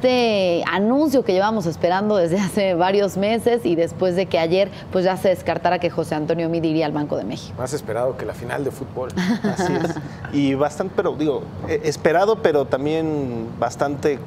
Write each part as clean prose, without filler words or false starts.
este anuncio que llevamos esperando desde hace varios meses y después de que ayer pues ya se descartara que José Antonio Meade iría al Banco de México. Más esperado que la final de fútbol. Así es. Y bastante, pero digo, esperado, pero también bastante,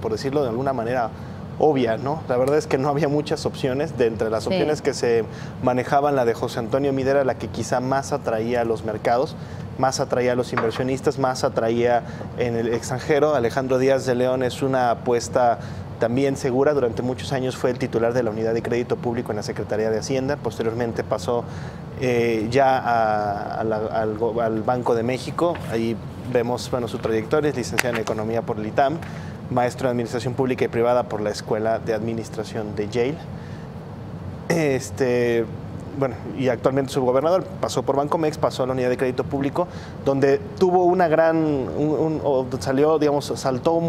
por decirlo de alguna manera, obvia, ¿no? La verdad es que no había muchas opciones. De entre las opciones que se manejaban, la de José Antonio Meade era la que quizá más atraía a los mercados, más atraía a los inversionistas, más atraía en el extranjero. Alejandro Díaz de León es una apuesta también segura. Durante muchos años fue el titular de la Unidad de Crédito Público en la Secretaría de Hacienda. Posteriormente pasó al Banco de México. Ahí vemos su trayectoria. Es licenciado en Economía por el ITAM, maestro en Administración Pública y Privada por la Escuela de Administración de Yale. Bueno, y actualmente subgobernador. Pasó por Bancomex, pasó a la Unidad de Crédito Público, donde tuvo una gran, saltó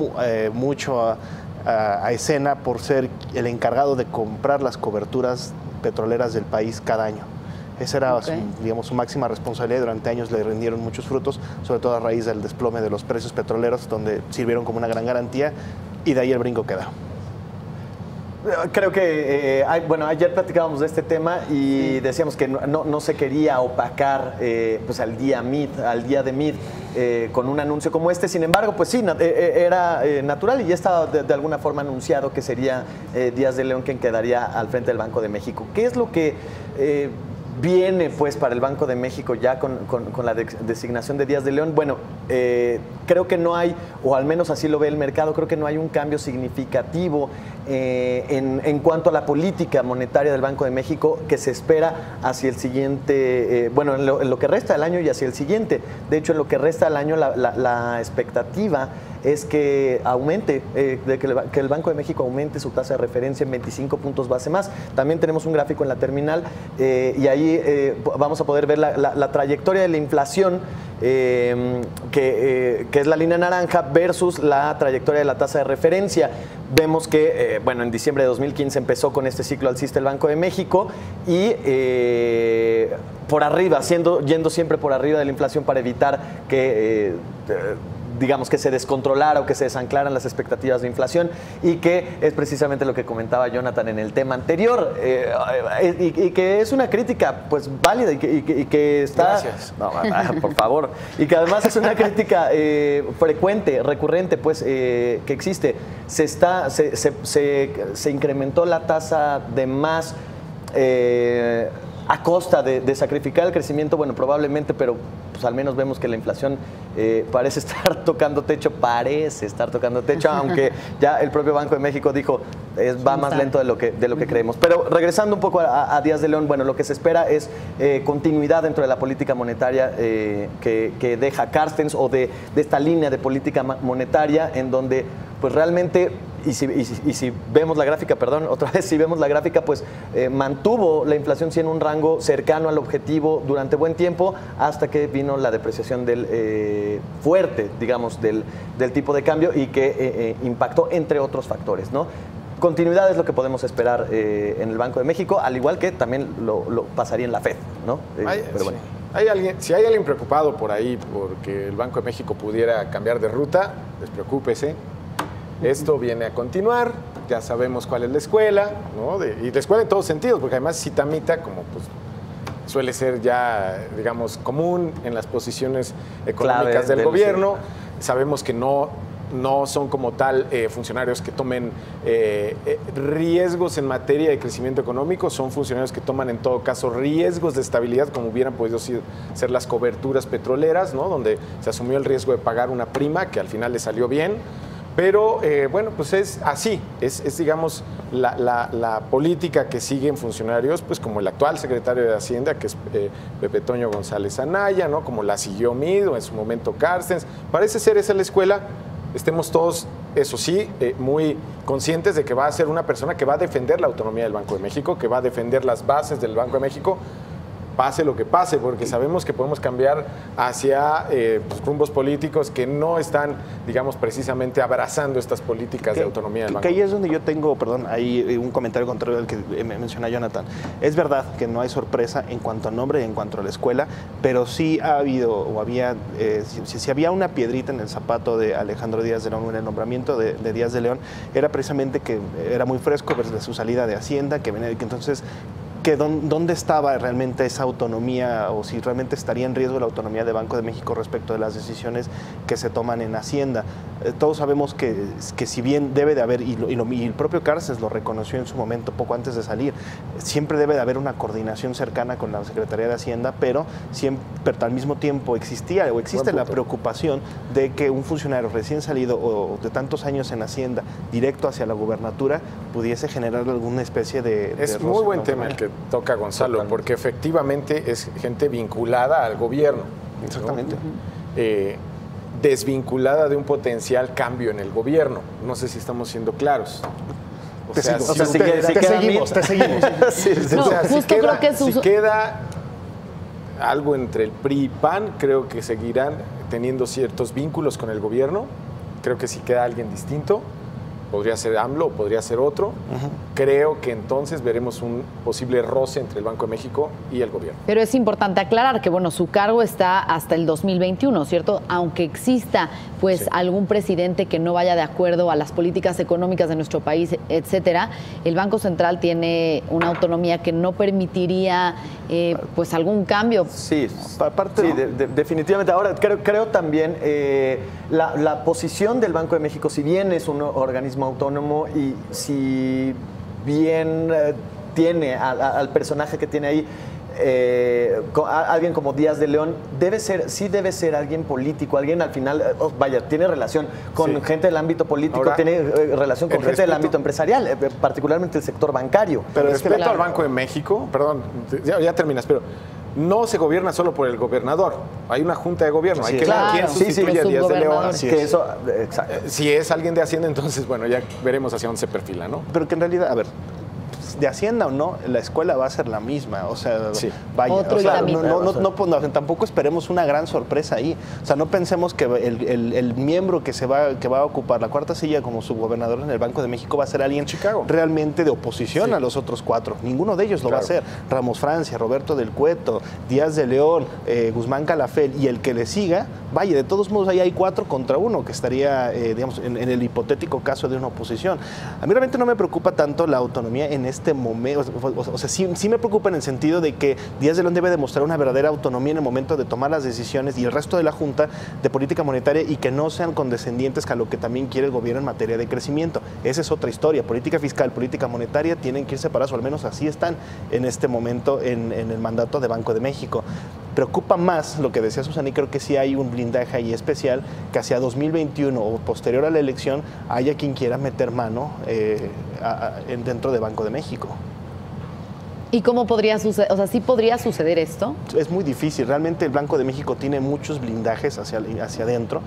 mucho a escena por ser el encargado de comprar las coberturas petroleras del país cada año. Esa era su máxima responsabilidad. Durante años le rindieron muchos frutos, sobre todo a raíz del desplome de los precios petroleros, donde sirvieron como una gran garantía, y de ahí el brinco queda. Creo que, ayer platicábamos de este tema y decíamos que no se quería opacar pues al día de Meade con un anuncio como este. Sin embargo, pues sí, era natural y ya estaba de alguna forma anunciado que sería Díaz de León quien quedaría al frente del Banco de México. ¿Qué es lo que viene pues para el Banco de México ya con la designación de Díaz de León? Bueno, creo que no hay, o al menos así lo ve el mercado, creo que no hay un cambio significativo en cuanto a la política monetaria del Banco de México que se espera hacia el siguiente, en lo que resta del año y hacia el siguiente. De hecho, en lo que resta del año la expectativa es que aumente, que el Banco de México aumente su tasa de referencia en 25 puntos base más. También tenemos un gráfico en la terminal y ahí vamos a poder ver la trayectoria de la inflación, que es la línea naranja, versus la trayectoria de la tasa de referencia. Vemos que, en diciembre de 2015 empezó con este ciclo alcista el Banco de México y por arriba, yendo siempre por arriba de la inflación para evitar que digamos que se descontrolara o que se desanclaran las expectativas de inflación, y que es precisamente lo que comentaba Jonathan en el tema anterior, y que es una crítica pues válida y que está... Gracias. No, por favor. Y que además es una crítica frecuente, recurrente, pues, que existe. Se incrementó la tasa de más a costa de sacrificar el crecimiento, probablemente, pero pues al menos vemos que la inflación parece estar tocando techo, aunque ya el propio Banco de México dijo va más lento de lo que creemos. Pero regresando un poco a Díaz de León, lo que se espera es continuidad dentro de la política monetaria que deja Carstens, o de esta línea de política monetaria en donde pues realmente, y si vemos la gráfica, si vemos la gráfica, pues mantuvo la inflación en un rango cercano al objetivo durante buen tiempo, hasta que vino la depreciación fuerte, digamos, del tipo de cambio, y que impactó entre otros factores, ¿no? Continuidad es lo que podemos esperar en el Banco de México, al igual que también lo pasaría en la FED, ¿no? Pero bueno. Si hay alguien preocupado por ahí porque el Banco de México pudiera cambiar de ruta, despreocúpese. Esto viene a continuar, ya sabemos cuál es la escuela, ¿no? Y la escuela en todos sentidos, porque además citamita, como pues suele ser ya, digamos, común en las posiciones económicas del gobierno. Sabemos que no son como tal funcionarios que tomen riesgos en materia de crecimiento económico, son funcionarios que toman en todo caso riesgos de estabilidad, como hubieran podido ser las coberturas petroleras, ¿no? Donde se asumió el riesgo de pagar una prima que al final le salió bien. Pero pues es así, es digamos la política que siguen funcionarios, pues como el actual secretario de Hacienda, que es Pepe Toño González Anaya, ¿no? Como la siguió Meade, o en su momento Carstens. Parece ser esa la escuela. Estemos todos, eso sí, muy conscientes de que va a ser una persona que va a defender la autonomía del Banco de México, que va a defender las bases del Banco de México, pase lo que pase, porque sabemos que podemos cambiar hacia rumbos políticos que no están, digamos, precisamente abrazando estas políticas de autonomía del banco. Que ahí es donde yo tengo, perdón, ahí un comentario contrario al que menciona Jonathan. Es verdad que no hay sorpresa en cuanto a nombre y en cuanto a la escuela, pero sí ha habido o había, si había una piedrita en el zapato de Alejandro Díaz de León en el nombramiento de Díaz de León, era precisamente que era muy fresco desde su salida de Hacienda, que entonces que dónde estaba realmente esa autonomía o si realmente estaría en riesgo la autonomía de Banco de México respecto de las decisiones que se toman en Hacienda. Todos sabemos que si bien debe de haber, y el propio Cárcez lo reconoció en su momento poco antes de salir, siempre debe de haber una coordinación cercana con la Secretaría de Hacienda, pero al mismo tiempo existía o existe la preocupación de que un funcionario recién salido o de tantos años en Hacienda directo hacia la gubernatura pudiese generar alguna especie de Es muy buen tema el que toca Gonzalo, totalmente, porque efectivamente es gente vinculada al gobierno. Exactamente. ¿No? Desvinculada de un potencial cambio en el gobierno. No sé si estamos siendo claros. Te seguimos. Creo que si queda algo entre el PRI y PAN, creo que seguirán teniendo ciertos vínculos con el gobierno. Creo que si queda alguien distinto, podría ser AMLO o podría ser otro. Creo que entonces veremos un posible roce entre el Banco de México y el gobierno. Pero es importante aclarar que, bueno, su cargo está hasta el 2021, ¿cierto? Aunque exista, pues, algún presidente que no vaya de acuerdo a las políticas económicas de nuestro país, etcétera, el Banco Central tiene una autonomía que no permitiría, pues, algún cambio. Sí, definitivamente. Ahora, creo también la posición del Banco de México, si bien es un organismo autónomo y si bien tiene al personaje que tiene ahí, alguien como Díaz de León, debe ser alguien político, alguien al final, tiene relación con gente del ámbito político. Ahora, tiene relación con gente del ámbito empresarial, particularmente el sector bancario. Pero respecto al Banco de México, perdón, ya terminas, pero no se gobierna solo por el gobernador. Hay una junta de gobierno. Hay que ver quién sustituye a Díaz de León. Si es alguien de Hacienda, entonces, bueno, ya veremos hacia dónde se perfila, ¿no? Pero que en realidad, a ver, de Hacienda o no, la escuela va a ser la misma. O sea, vaya, tampoco esperemos una gran sorpresa ahí. O sea, no pensemos que el miembro que va a ocupar la cuarta silla como subgobernador en el Banco de México va a ser alguien realmente de oposición a los otros cuatro. Ninguno de ellos lo va a hacer. Ramos Francia, Roberto del Cueto, Díaz de León, Guzmán Calafel y el que le siga, vaya, de todos modos ahí hay 4 contra 1 que estaría, digamos, en el hipotético caso de una oposición. A mí realmente no me preocupa tanto la autonomía en este momento, o sea, sí me preocupa en el sentido de que Díaz de León debe demostrar una verdadera autonomía en el momento de tomar las decisiones y el resto de la Junta de Política Monetaria y que no sean condescendientes a lo que también quiere el gobierno en materia de crecimiento. Esa es otra historia. Política fiscal, política monetaria tienen que ir separados, o al menos así están en este momento en el mandato de Banco de México. Preocupa más lo que decía Susana, y creo que sí hay un blindaje ahí especial, que hacia 2021 o posterior a la elección haya quien quiera meter mano dentro de Banco de México. ¿Y cómo podría suceder? O sea, ¿sí podría suceder esto? Es muy difícil. Realmente el Banco de México tiene muchos blindajes hacia adentro.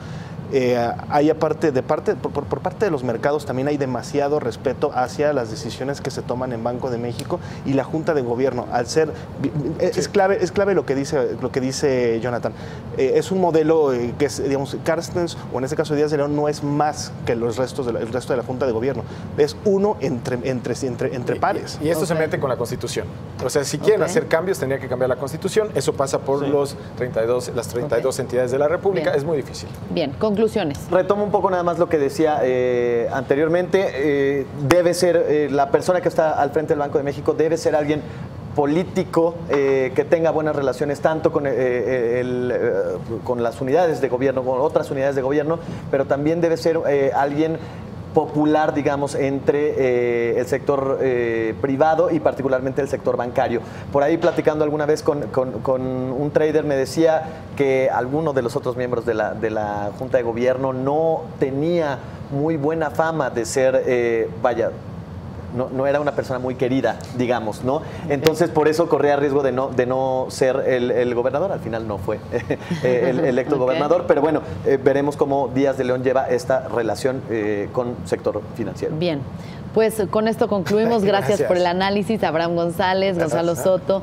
Hay por parte de los mercados también hay demasiado respeto hacia las decisiones que se toman en Banco de México y la Junta de Gobierno. Al ser es clave lo que dice Jonathan. Es un modelo que es, digamos, Carstens o en este caso Díaz de León no es más que el resto de la Junta de Gobierno. Es uno entre pares. Y esto se mete con la Constitución. O sea, si quieren hacer cambios, tendría que cambiar la Constitución. Eso pasa por las 32 entidades de la República. Bien. Es muy difícil. Bien, conclusiones. Retomo un poco nada más lo que decía anteriormente. Debe ser la persona que está al frente del Banco de México, debe ser alguien político que tenga buenas relaciones tanto con las unidades de gobierno, con otras unidades de gobierno, pero también debe ser alguien popular, digamos, entre el sector privado y particularmente el sector bancario. Por ahí platicando alguna vez con un trader me decía que alguno de los otros miembros de la Junta de Gobierno no tenía muy buena fama de ser, no era una persona muy querida, digamos, ¿no? Entonces, por eso corría riesgo de no ser el gobernador. Al final no fue electo gobernador, pero bueno, veremos cómo Díaz de León lleva esta relación con sector financiero. Bien, pues con esto concluimos. Gracias por el análisis, Abraham González, Gonzalo Soto.